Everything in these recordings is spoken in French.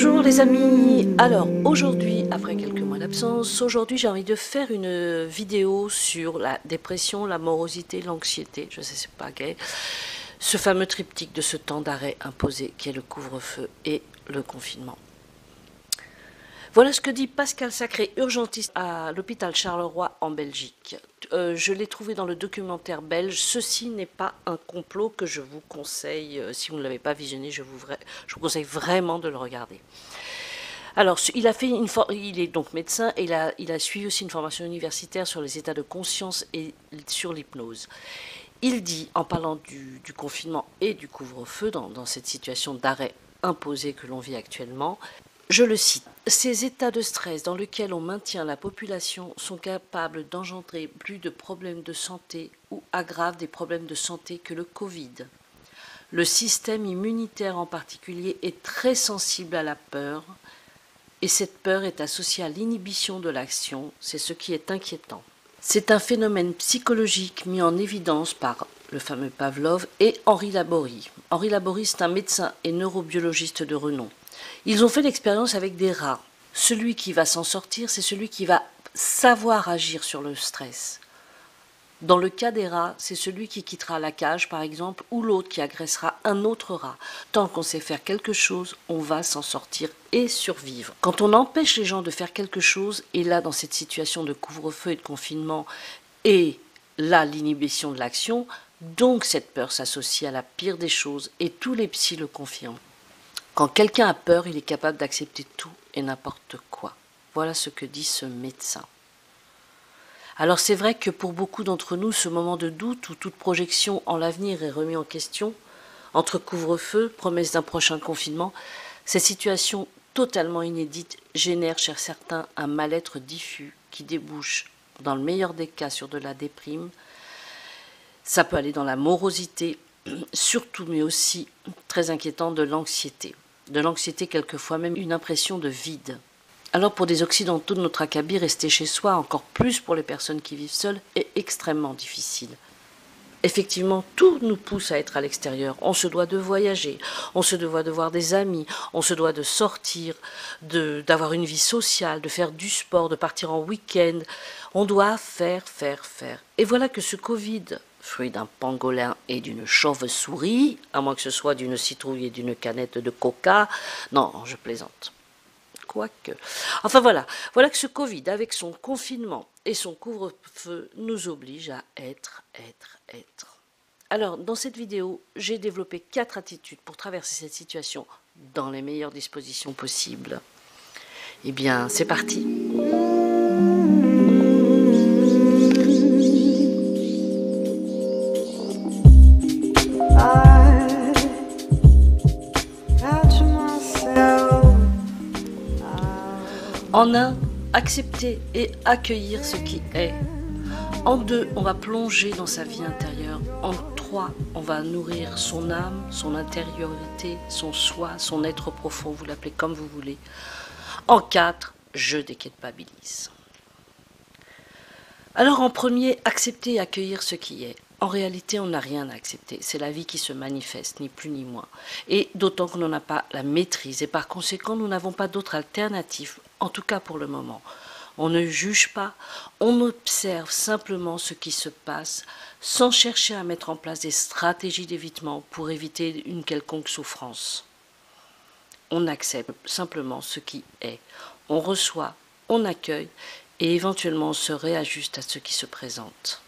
Bonjour les amis. Alors aujourd'hui, après quelques mois d'absence, aujourd'hui j'ai envie de faire une vidéo sur la dépression, la morosité, l'anxiété, je sais c'est pas gay, ce fameux triptyque de ce temps d'arrêt imposé qui est le couvre-feu et le confinement. Voilà ce que dit Pascal Sacré, urgentiste à l'hôpital Charleroi en Belgique. Je l'ai trouvé dans le documentaire belge. Ceci n'est pas un complot que je vous conseille. Si vous ne l'avez pas visionné, je vous conseille vraiment de le regarder. Alors, il est donc médecin et il a suivi aussi une formation universitaire sur les états de conscience et sur l'hypnose. Il dit, en parlant du confinement et du couvre-feu, dans cette situation d'arrêt imposé que l'on vit actuellement, je le cite, « Ces états de stress dans lesquels on maintient la population sont capables d'engendrer plus de problèmes de santé ou aggravent des problèmes de santé que le Covid. Le système immunitaire en particulier est très sensible à la peur et cette peur est associée à l'inhibition de l'action, c'est ce qui est inquiétant. C'est un phénomène psychologique mis en évidence par le fameux Pavlov et Henri Laborie. Henri Laborie, c'est un médecin et neurobiologiste de renom. Ils ont fait l'expérience avec des rats. Celui qui va s'en sortir, c'est celui qui va savoir agir sur le stress. Dans le cas des rats, c'est celui qui quittera la cage, par exemple, ou l'autre qui agressera un autre rat. Tant qu'on sait faire quelque chose, on va s'en sortir et survivre. Quand on empêche les gens de faire quelque chose, et là, dans cette situation de couvre-feu et de confinement, et là, l'inhibition de l'action, donc cette peur s'associe à la pire des choses, et tous les psys le confirment. Quand quelqu'un a peur, il est capable d'accepter tout et n'importe quoi. Voilà ce que dit ce médecin. Alors c'est vrai que pour beaucoup d'entre nous, ce moment de doute où toute projection en l'avenir est remis en question, entre couvre-feu, promesse d'un prochain confinement, cette situation totalement inédite génère chez certains un mal-être diffus qui débouche, dans le meilleur des cas, sur de la déprime. Ça peut aller dans la morosité, surtout, mais aussi, très inquiétant, de l'anxiété. De l'anxiété, quelquefois même une impression de vide. Alors pour des occidentaux de notre acabit, rester chez soi, encore plus pour les personnes qui vivent seules, est extrêmement difficile. Effectivement, tout nous pousse à être à l'extérieur. On se doit de voyager, on se doit de voir des amis, on se doit de sortir, d'avoir une vie sociale, de faire du sport, de partir en week-end. On doit faire. Et voilà que ce Covid, fruit d'un pangolin et d'une chauve-souris, à moins que ce soit d'une citrouille et d'une canette de coca, non, je plaisante. Quoique. Enfin voilà que ce Covid, avec son confinement et son couvre-feu, nous oblige à être. Alors, dans cette vidéo, j'ai développé 4 attitudes pour traverser cette situation dans les meilleures dispositions possibles. Eh bien, c'est parti. En 1, accepter et accueillir ce qui est. En 2, on va plonger dans sa vie intérieure. En 3, on va nourrir son âme, son intériorité, son soi, son être profond, vous l'appelez comme vous voulez. En 4, je déculpabilise. Alors en premier, accepter et accueillir ce qui est. En réalité, on n'a rien à accepter. C'est la vie qui se manifeste, ni plus ni moins. Et d'autant qu'on n'en a pas la maîtrise. Et par conséquent, nous n'avons pas d'autre alternative, en tout cas pour le moment. On ne juge pas, on observe simplement ce qui se passe, sans chercher à mettre en place des stratégies d'évitement pour éviter une quelconque souffrance. On accepte simplement ce qui est. On reçoit, on accueille, et éventuellement on se réajuste à ce qui se présente.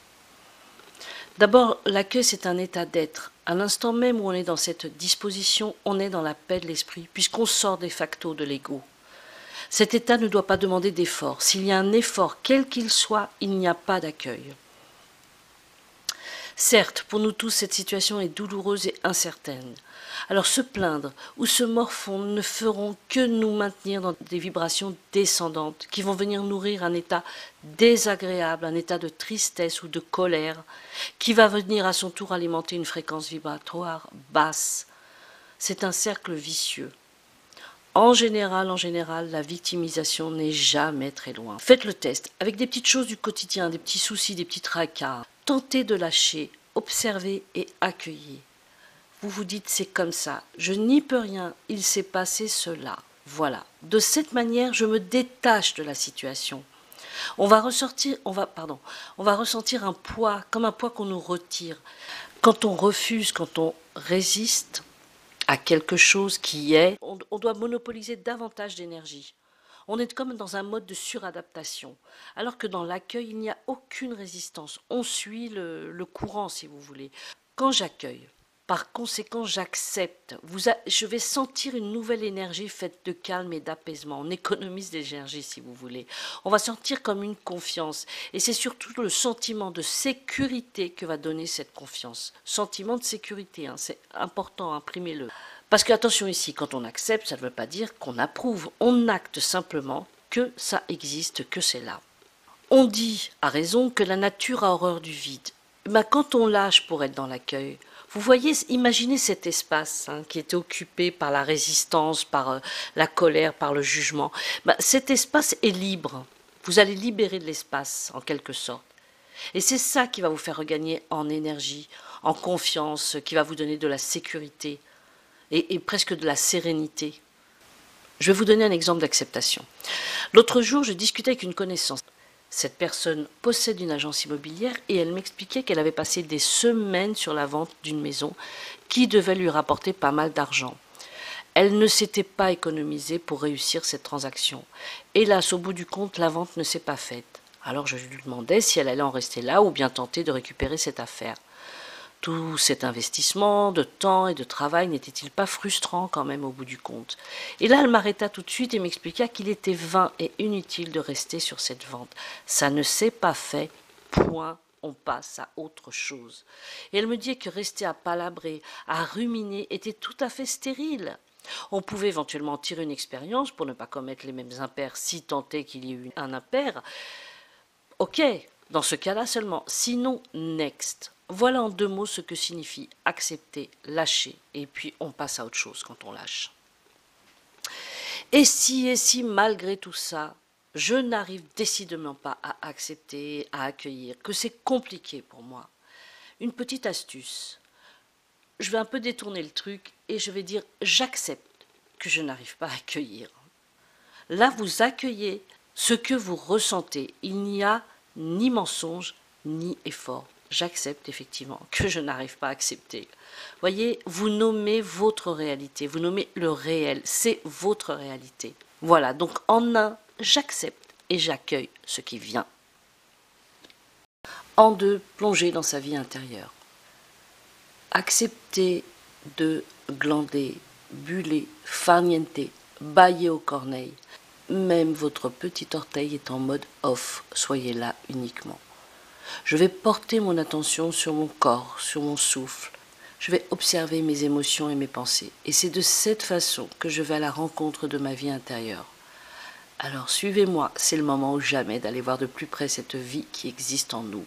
D'abord, l'accueil, c'est un état d'être. À l'instant même où on est dans cette disposition, on est dans la paix de l'esprit, puisqu'on sort de facto de l'ego. Cet état ne doit pas demander d'effort. S'il y a un effort, quel qu'il soit, il n'y a pas d'accueil. Certes, pour nous tous, cette situation est douloureuse et incertaine. Alors se plaindre ou se morfondre ne feront que nous maintenir dans des vibrations descendantes qui vont venir nourrir un état désagréable, un état de tristesse ou de colère qui va venir à son tour alimenter une fréquence vibratoire basse. C'est un cercle vicieux. En général, la victimisation n'est jamais très loin. Faites le test avec des petites choses du quotidien, des petits soucis, des petits tracas. Tentez de lâcher, observez et accueillez. Vous vous dites c'est comme ça, je n'y peux rien, il s'est passé cela. Voilà. De cette manière, je me détache de la situation. On va ressentir un poids, comme un poids qu'on nous retire. Quand on refuse, quand on résiste à quelque chose qui est, on doit monopoliser davantage d'énergie. On est comme dans un mode de suradaptation, alors que dans l'accueil, il n'y a aucune résistance. On suit le courant, si vous voulez. Quand j'accueille, par conséquent, j'accepte. Je vais sentir une nouvelle énergie faite de calme et d'apaisement. On économise d'énergie, si vous voulez. On va sentir comme une confiance. Et c'est surtout le sentiment de sécurité que va donner cette confiance. Sentiment de sécurité, hein, c'est important, imprimez-le. Parce que, attention ici, quand on accepte, ça ne veut pas dire qu'on approuve. On acte simplement que ça existe, que c'est là. On dit, à raison, que la nature a horreur du vide. Ben, quand on lâche pour être dans l'accueil, vous voyez, imaginez cet espace qui était occupé par la résistance, par la colère, par le jugement. Ben, cet espace est libre. Vous allez libérer de l'espace, en quelque sorte. Et c'est ça qui va vous faire regagner en énergie, en confiance, qui va vous donner de la sécurité et presque de la sérénité. Je vais vous donner un exemple d'acceptation. L'autre jour, je discutais avec une connaissance. Cette personne possède une agence immobilière et elle m'expliquait qu'elle avait passé des semaines sur la vente d'une maison qui devait lui rapporter pas mal d'argent. Elle ne s'était pas économisée pour réussir cette transaction. Hélas, au bout du compte, la vente ne s'est pas faite. Alors je lui demandais si elle allait en rester là ou bien tenter de récupérer cette affaire. Tout cet investissement de temps et de travail n'était-il pas frustrant quand même au bout du compte? Et là, elle m'arrêta tout de suite et m'expliqua qu'il était vain et inutile de rester sur cette vente. Ça ne s'est pas fait, point, on passe à autre chose. Et elle me dit que rester à palabrer, à ruminer, était tout à fait stérile. On pouvait éventuellement tirer une expérience pour ne pas commettre les mêmes impairs si tant est qu'il y ait eu un impair. Ok, dans ce cas-là seulement. Sinon, next. Voilà en 2 mots ce que signifie accepter, lâcher, et puis on passe à autre chose quand on lâche. Et si malgré tout ça, je n'arrive décidément pas à accepter, à accueillir, que c'est compliqué pour moi, une petite astuce. Je vais un peu détourner le truc et je vais dire j'accepte que je n'arrive pas à accueillir. Là, vous accueillez ce que vous ressentez. Il n'y a ni mensonge, ni effort. J'accepte effectivement que je n'arrive pas à accepter. Voyez, vous nommez votre réalité, vous nommez le réel, c'est votre réalité. Voilà, donc en un, j'accepte et j'accueille ce qui vient. En 2, plonger dans sa vie intérieure. Accepter de glander, buller, farnienter, bâiller aux corneilles. Même votre petit orteil est en mode off, soyez là uniquement. Je vais porter mon attention sur mon corps, sur mon souffle. Je vais observer mes émotions et mes pensées. Et c'est de cette façon que je vais à la rencontre de ma vie intérieure. Alors suivez-moi, c'est le moment ou jamais d'aller voir de plus près cette vie qui existe en nous.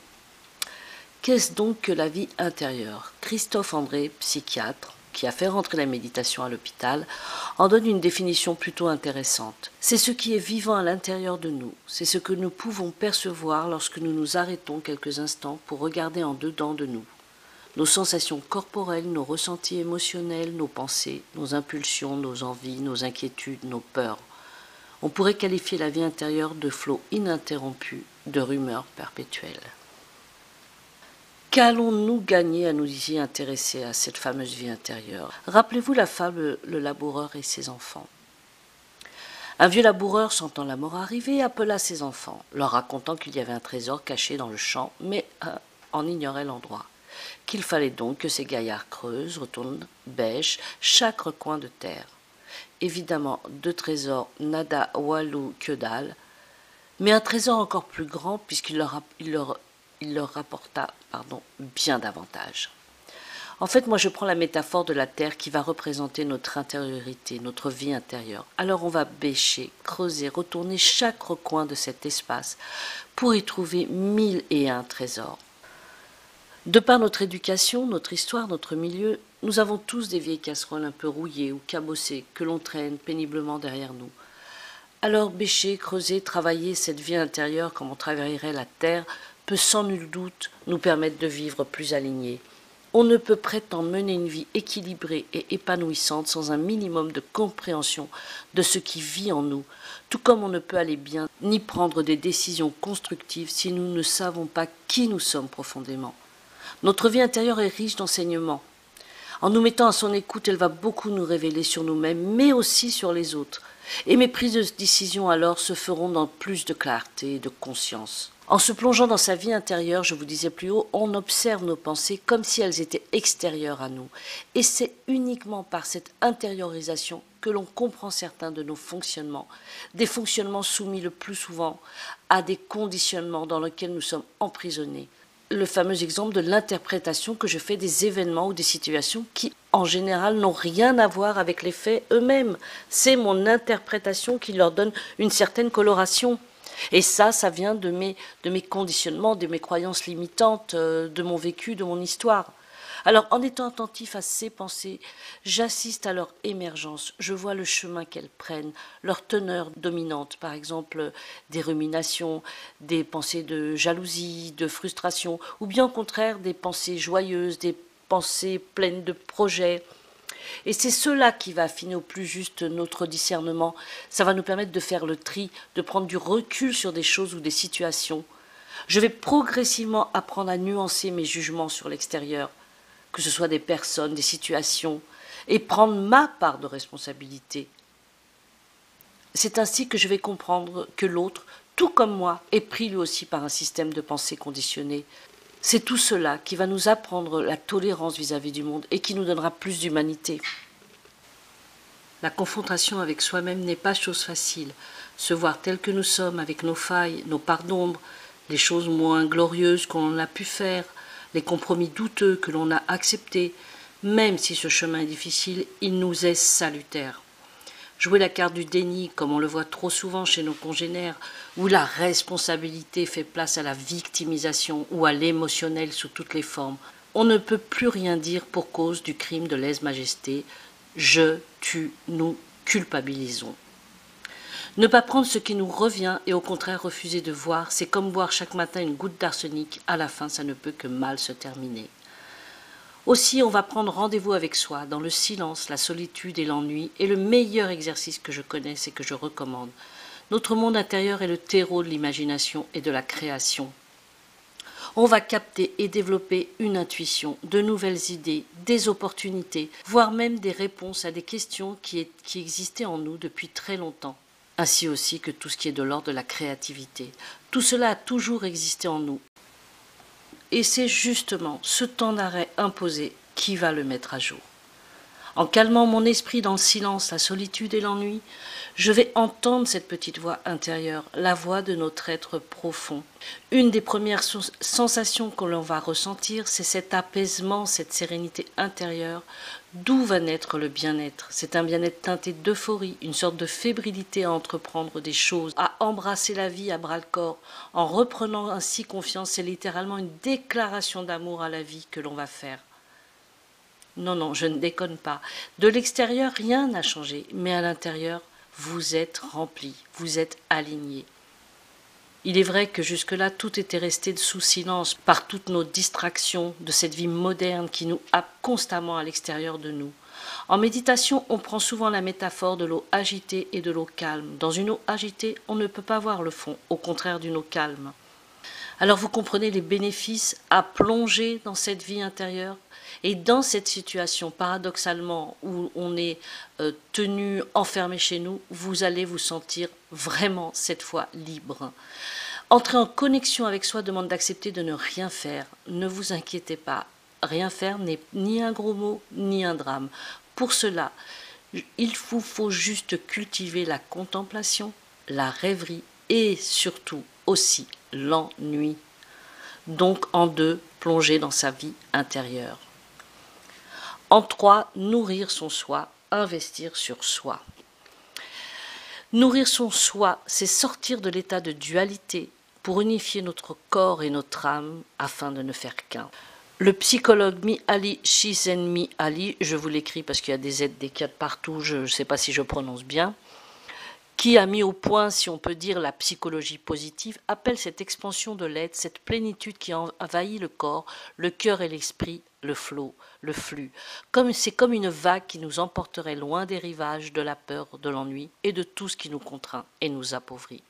Qu'est-ce donc que la vie intérieure? Christophe André, psychiatre, qui a fait rentrer la méditation à l'hôpital, en donne une définition plutôt intéressante. C'est ce qui est vivant à l'intérieur de nous, c'est ce que nous pouvons percevoir lorsque nous nous arrêtons quelques instants pour regarder en dedans de nous. Nos sensations corporelles, nos ressentis émotionnels, nos pensées, nos impulsions, nos envies, nos inquiétudes, nos peurs. On pourrait qualifier la vie intérieure de flot ininterrompu, de rumeurs perpétuelles. Qu'allons-nous gagner à nous y intéresser à cette fameuse vie intérieure? Rappelez-vous la fable Le laboureur et ses enfants. Un vieux laboureur, sentant la mort arriver, appela ses enfants, leur racontant qu'il y avait un trésor caché dans le champ, mais en ignorait l'endroit. Qu'il fallait donc que ces gaillards creusent, retournent, bêchent chaque recoin de terre. Évidemment, de trésor, nada walou que dalle, mais un trésor encore plus grand puisqu'il leur rapporta bien davantage. En fait, moi je prends la métaphore de la terre qui va représenter notre intériorité, notre vie intérieure. Alors on va bêcher, creuser, retourner chaque recoin de cet espace pour y trouver 1001 trésors. De par notre éducation, notre histoire, notre milieu, nous avons tous des vieilles casseroles un peu rouillées ou cabossées que l'on traîne péniblement derrière nous. Alors bêcher, creuser, travailler cette vie intérieure comme on travaillerait la terre peut sans nul doute nous permettre de vivre plus alignés, On ne peut prétendre mener une vie équilibrée et épanouissante sans un minimum de compréhension de ce qui vit en nous, tout comme on ne peut aller bien ni prendre des décisions constructives si nous ne savons pas qui nous sommes profondément. Notre vie intérieure est riche d'enseignements. En nous mettant à son écoute, elle va beaucoup nous révéler sur nous-mêmes, mais aussi sur les autres. Et mes prises de décision alors se feront dans plus de clarté et de conscience. En se plongeant dans sa vie intérieure, je vous disais plus haut, on observe nos pensées comme si elles étaient extérieures à nous. Et c'est uniquement par cette intériorisation que l'on comprend certains de nos fonctionnements, des fonctionnements soumis le plus souvent à des conditionnements dans lesquels nous sommes emprisonnés. Le fameux exemple de l'interprétation que je fais des événements ou des situations qui, en général, n'ont rien à voir avec les faits eux-mêmes. C'est mon interprétation qui leur donne une certaine coloration. Et ça vient de mes conditionnements, de mes croyances limitantes, de mon vécu, de mon histoire. Alors, en étant attentif à ces pensées, j'assiste à leur émergence. Je vois le chemin qu'elles prennent, leur teneur dominante, par exemple des ruminations, des pensées de jalousie, de frustration, ou bien au contraire des pensées joyeuses, des pensées pleines de projets. Et c'est cela qui va affiner au plus juste notre discernement. Ça va nous permettre de faire le tri, de prendre du recul sur des choses ou des situations. Je vais progressivement apprendre à nuancer mes jugements sur l'extérieur, que ce soit des personnes, des situations, et prendre ma part de responsabilité. C'est ainsi que je vais comprendre que l'autre, tout comme moi, est pris lui aussi par un système de pensée conditionné. C'est tout cela qui va nous apprendre la tolérance vis-à-vis du monde et qui nous donnera plus d'humanité. La confrontation avec soi-même n'est pas chose facile. Se voir tel que nous sommes, avec nos failles, nos parts d'ombre, les choses moins glorieuses qu'on a pu faire, les compromis douteux que l'on a acceptés, même si ce chemin est difficile, il nous est salutaire. Jouer la carte du déni, comme on le voit trop souvent chez nos congénères, où la responsabilité fait place à la victimisation ou à l'émotionnel sous toutes les formes. On ne peut plus rien dire pour cause du crime de lèse-majesté. Je, tu, nous culpabilisons. Ne pas prendre ce qui nous revient et au contraire refuser de voir, c'est comme boire chaque matin une goutte d'arsenic. À la fin, ça ne peut que mal se terminer. Aussi, on va prendre rendez-vous avec soi, dans le silence, la solitude et l'ennui, et le meilleur exercice que je connaisse et que je recommande. Notre monde intérieur est le terreau de l'imagination et de la création. On va capter et développer une intuition, de nouvelles idées, des opportunités, voire même des réponses à des questions qui existaient en nous depuis très longtemps. Ainsi aussi que tout ce qui est de l'ordre de la créativité. Tout cela a toujours existé en nous. Et c'est justement ce temps d'arrêt imposé qui va le mettre à jour. En calmant mon esprit dans le silence, la solitude et l'ennui, je vais entendre cette petite voix intérieure, la voix de notre être profond. Une des premières sensations que l'on va ressentir, c'est cet apaisement, cette sérénité intérieure, d'où va naître le bien-être. C'est un bien-être teinté d'euphorie, une sorte de fébrilité à entreprendre des choses, à embrasser la vie à bras-le-corps. En reprenant ainsi confiance, c'est littéralement une déclaration d'amour à la vie que l'on va faire. Non, je ne déconne pas. De l'extérieur, rien n'a changé, mais à l'intérieur, vous êtes rempli, vous êtes aligné. Il est vrai que jusque-là, tout était resté sous silence par toutes nos distractions de cette vie moderne qui nous happe constamment à l'extérieur de nous. En méditation, on prend souvent la métaphore de l'eau agitée et de l'eau calme. Dans une eau agitée, on ne peut pas voir le fond, au contraire d'une eau calme. Alors vous comprenez les bénéfices à plonger dans cette vie intérieure et dans cette situation, paradoxalement, où on est tenu, enfermé chez nous, vous allez vous sentir vraiment, cette fois, libre. Entrer en connexion avec soi demande d'accepter de ne rien faire. Ne vous inquiétez pas, rien faire n'est ni un gros mot, ni un drame. Pour cela, il vous faut juste cultiver la contemplation, la rêverie et surtout aussi l'ennui. Donc en 2, plonger dans sa vie intérieure. En 3, nourrir son soi, investir sur soi. Nourrir son soi, c'est sortir de l'état de dualité pour unifier notre corps et notre âme afin de ne faire qu'un. Le psychologue Mihaly Csikszentmihalyi, je vous l'écris parce qu'il y a des Z, des 4 partout, je ne sais pas si je prononce bien, qui a mis au point, si on peut dire, la psychologie positive, appelle cette expansion de l'être, cette plénitude qui envahit le corps, le cœur et l'esprit, le flot, le flux. C'est comme une vague qui nous emporterait loin des rivages de la peur, de l'ennui et de tout ce qui nous contraint et nous appauvrit.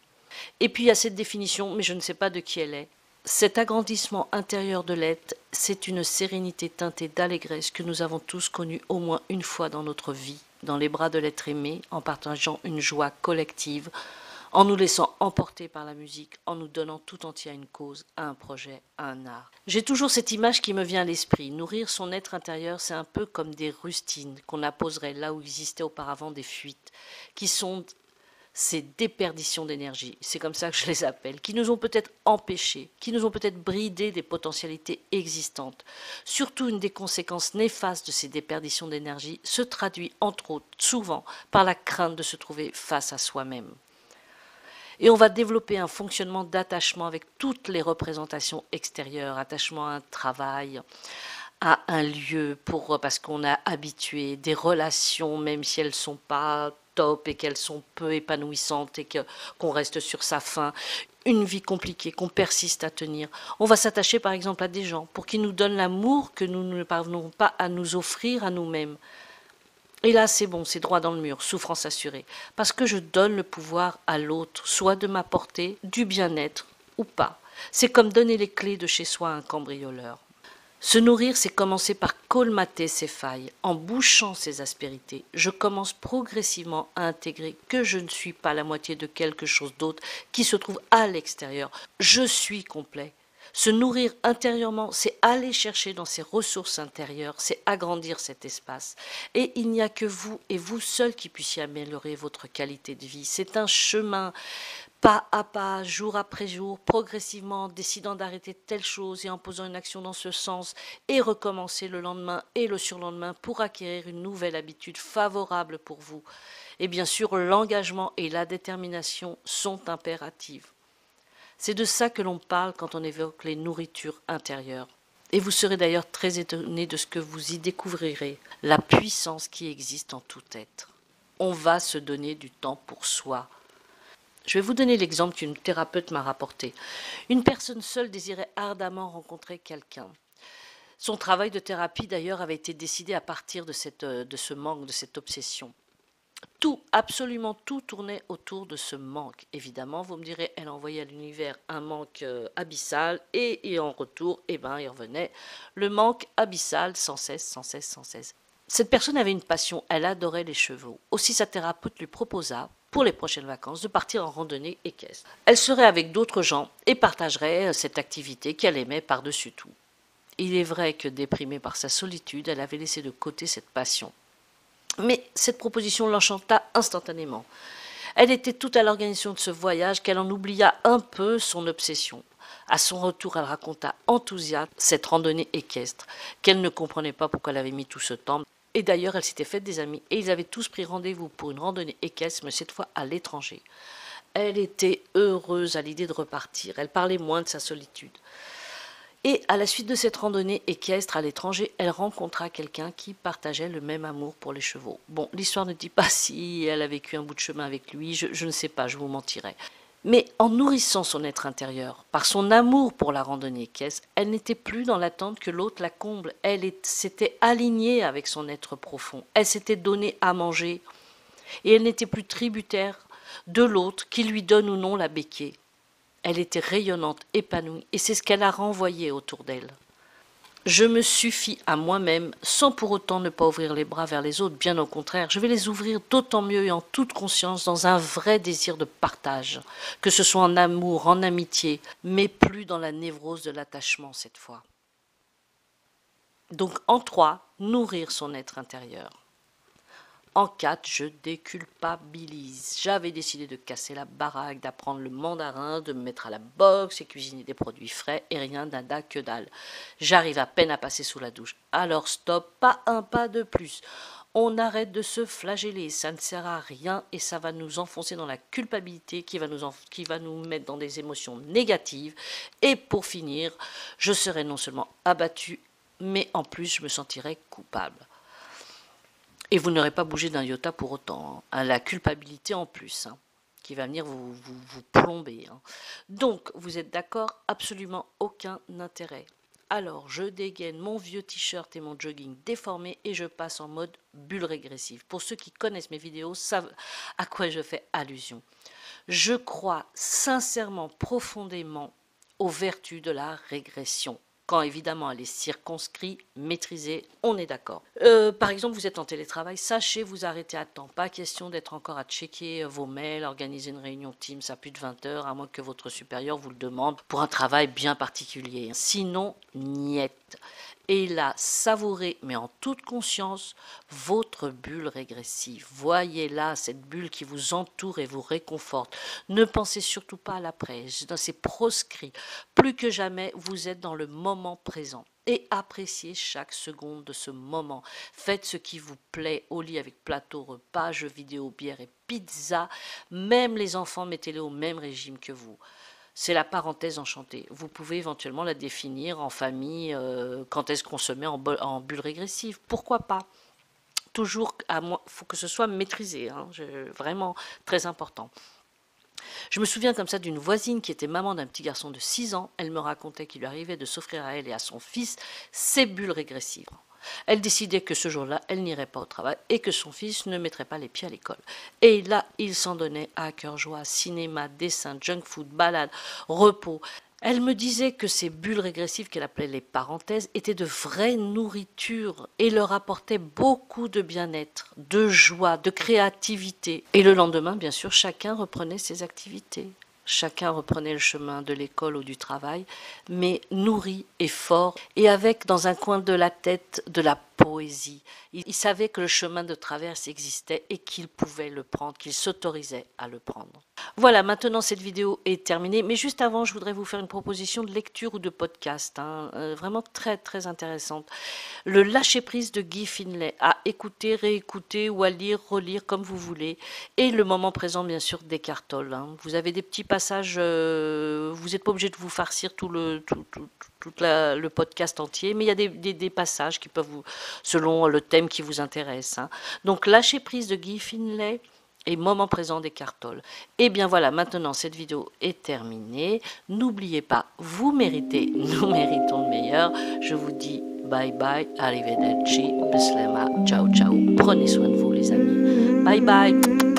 Et puis il y a cette définition, mais je ne sais pas de qui elle est. Cet agrandissement intérieur de l'être, c'est une sérénité teintée d'allégresse que nous avons tous connue au moins une fois dans notre vie, dans les bras de l'être aimé, en partageant une joie collective, en nous laissant emporter par la musique, en nous donnant tout entier à une cause, à un projet, à un art. J'ai toujours cette image qui me vient à l'esprit. Nourrir son être intérieur, c'est un peu comme des rustines qu'on apposerait là où existaient auparavant des fuites, qui sont ces déperditions d'énergie, c'est comme ça que je les appelle, qui nous ont peut-être empêchés, qui nous ont peut-être bridé des potentialités existantes. Surtout, une des conséquences néfastes de ces déperditions d'énergie se traduit, entre autres, souvent par la crainte de se trouver face à soi-même. Et on va développer un fonctionnement d'attachement avec toutes les représentations extérieures, attachement à un travail, à un lieu, parce qu'on a habitué des relations, même si elles ne sont pas top et qu'elles sont peu épanouissantes et qu'on reste sur sa faim, une vie compliquée qu'on persiste à tenir. On va s'attacher par exemple à des gens pour qu'ils nous donnent l'amour que nous ne parvenons pas à nous offrir à nous-mêmes. Et là, c'est bon, c'est droit dans le mur, souffrance assurée. Parce que je donne le pouvoir à l'autre, soit de m'apporter du bien-être ou pas. C'est comme donner les clés de chez soi à un cambrioleur. Se nourrir, c'est commencer par colmater ses failles, en bouchant ses aspérités. Je commence progressivement à intégrer que je ne suis pas la moitié de quelque chose d'autre qui se trouve à l'extérieur. Je suis complet. Se nourrir intérieurement, c'est aller chercher dans ses ressources intérieures, c'est agrandir cet espace. Et il n'y a que vous et vous seul qui puissiez améliorer votre qualité de vie. C'est un chemin, pas à pas, jour après jour, progressivement, en décidant d'arrêter telle chose et en posant une action dans ce sens, et recommencer le lendemain et le surlendemain pour acquérir une nouvelle habitude favorable pour vous. Et bien sûr, l'engagement et la détermination sont impératives. C'est de ça que l'on parle quand on évoque les nourritures intérieures. Et vous serez d'ailleurs très étonné de ce que vous y découvrirez, la puissance qui existe en tout être. On va se donner du temps pour soi. Je vais vous donner l'exemple qu'une thérapeute m'a rapporté. Une personne seule désirait ardemment rencontrer quelqu'un. Son travail de thérapie d'ailleurs avait été décidé à partir de ce manque, de cette obsession. Tout, absolument tout tournait autour de ce manque. Évidemment, vous me direz, elle envoyait à l'univers un manque abyssal et en retour, il revenait le manque abyssal sans cesse, sans cesse, sans cesse. Cette personne avait une passion, elle adorait les chevaux. Aussi sa thérapeute lui proposa, pour les prochaines vacances, de partir en randonnée équestre. Elle serait avec d'autres gens et partagerait cette activité qu'elle aimait par-dessus tout. Il est vrai que, déprimée par sa solitude, elle avait laissé de côté cette passion. Mais cette proposition l'enchanta instantanément. Elle était toute à l'organisation de ce voyage qu'elle en oublia un peu son obsession. À son retour, elle raconta enthousiaste cette randonnée équestre, qu'elle ne comprenait pas pourquoi elle avait mis tout ce temps. Et d'ailleurs, elle s'était faite des amis et ils avaient tous pris rendez-vous pour une randonnée équestre, mais cette fois à l'étranger. Elle était heureuse à l'idée de repartir. Elle parlait moins de sa solitude. Et à la suite de cette randonnée équestre à l'étranger, elle rencontra quelqu'un qui partageait le même amour pour les chevaux. Bon, l'histoire ne dit pas si elle a vécu un bout de chemin avec lui, je ne sais pas, je vous mentirais. Mais en nourrissant son être intérieur, par son amour pour la randonnée équestre, elle n'était plus dans l'attente que l'autre la comble. Elle s'était alignée avec son être profond. Elle s'était donnée à manger. Et elle n'était plus tributaire de l'autre qui lui donne ou non la béquille. Elle était rayonnante, épanouie, et c'est ce qu'elle a renvoyé autour d'elle. Je me suffis à moi-même, sans pour autant ne pas ouvrir les bras vers les autres, bien au contraire, je vais les ouvrir d'autant mieux et en toute conscience, dans un vrai désir de partage, que ce soit en amour, en amitié, mais plus dans la névrose de l'attachement cette fois. Donc en 3, nourrir son être intérieur. En 4, je déculpabilise. J'avais décidé de casser la baraque, d'apprendre le mandarin, de me mettre à la boxe et cuisiner des produits frais et rien nada que dalle. J'arrive à peine à passer sous la douche. Alors stop, pas un pas de plus. On arrête de se flageller, ça ne sert à rien et ça va nous enfoncer dans la culpabilité qui va nous mettre dans des émotions négatives. Et pour finir, je serai non seulement abattue, mais en plus je me sentirai coupable. Et vous n'aurez pas bougé d'un iota pour autant, hein. La culpabilité en plus. Hein. qui va venir vous plomber, hein. Donc, vous êtes d'accord? Absolument aucun intérêt. Alors, je dégaine mon vieux t-shirt et mon jogging déformé et je passe en mode bulle régressive. Pour ceux qui connaissent mes vidéos, savent à quoi je fais allusion. Je crois sincèrement, profondément aux vertus de la régression. Quand évidemment elle est circonscrite, maîtrisée, on est d'accord. Par exemple, vous êtes en télétravail, sachez vous arrêter à temps. Pas question d'être encore à checker vos mails, organiser une réunion Teams à plus de 20 heures, à moins que votre supérieur vous le demande pour un travail bien particulier. Sinon, niette. Et là, savourez, mais en toute conscience, votre bulle régressive. Voyez là cette bulle qui vous entoure et vous réconforte. Ne pensez surtout pas à l'après, c'est proscrit. Plus que jamais, vous êtes dans le moment présent. Et appréciez chaque seconde de ce moment. Faites ce qui vous plaît au lit avec plateau, repas, jeux vidéo, bière et pizza. Même les enfants, mettez-les au même régime que vous. C'est la parenthèse enchantée. Vous pouvez éventuellement la définir en famille, quand est-ce qu'on se met en bulle régressive. Pourquoi pas? Toujours, il faut que ce soit maîtrisé, hein, vraiment très important. Je me souviens comme ça d'une voisine qui était maman d'un petit garçon de 6 ans. Elle me racontait qu'il lui arrivait de s'offrir à elle et à son fils ses bulles régressives. Elle décidait que ce jour-là, elle n'irait pas au travail et que son fils ne mettrait pas les pieds à l'école. Et là, il s'en donnait à cœur joie, cinéma, dessin, junk food, balade, repos. Elle me disait que ces bulles régressives qu'elle appelait les parenthèses étaient de vraie nourriture et leur apportaient beaucoup de bien-être, de joie, de créativité. Et le lendemain, bien sûr, chacun reprenait ses activités. Chacun reprenait le chemin de l'école ou du travail, mais nourri et fort, et avec dans un coin de la tête de la poésie. Il savait que le chemin de traverse existait et qu'il pouvait le prendre, qu'il s'autorisait à le prendre. Voilà, maintenant cette vidéo est terminée, mais juste avant, je voudrais vous faire une proposition de lecture ou de podcast, hein, vraiment très très intéressante. Le lâcher-prise de Guy Finlay, à écouter, réécouter ou à lire, relire comme vous voulez, et le moment présent bien sûr d'Eckhart Tolle, hein. Vous avez des petits passages, vous n'êtes pas obligé de vous farcir tout le podcast entier, mais il y a des passages qui peuvent vous, selon le thème qui vous intéresse, hein. Donc lâcher prise de Guy Finlay et moment présent d'Eckhart Tolle. Et bien voilà, maintenant cette vidéo est terminée. N'oubliez pas, vous méritez, nous méritons le meilleur. Je vous dis bye bye, arrivederci, bislema, ciao ciao. Prenez soin de vous les amis. Bye bye.